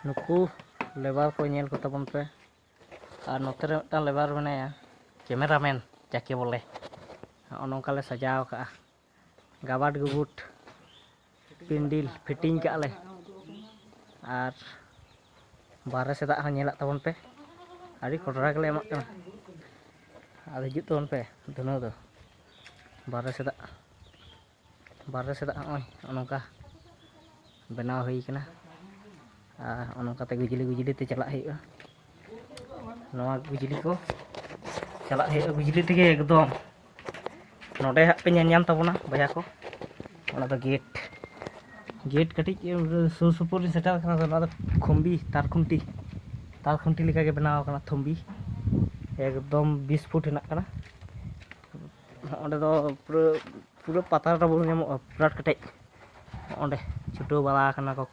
नुकू labour को nail को तबन पे और नोते रे मिदटां लेबार मेनाया कैमरामैन जाके बोले नोंका ले सजाव का गाबाट गुबुट पिंडिल फिटिंग का ले और बारे सेदा नेला तबन पे आदि कोटरा के ले एमक कना आदि हिजुत तबन पे धुनो दो बारे सेदा नय नोंका बनाव हुई कना नोंकाते गुजली ते चला हुआ नवा गुजली को चला हुआ गुजली तेगे एकदम नोडे हाथ पे नाम तबना बया को गेट कटी सुर सुपुर सेटर खुम्बी तार खुंटी लेका के बनाव कना थुम्बी एकदम 20 फुट हेना कना ओंडे दो पूरा पाता रबड़ नामो पूरा कटेज ओंडे छुटो बाला कना को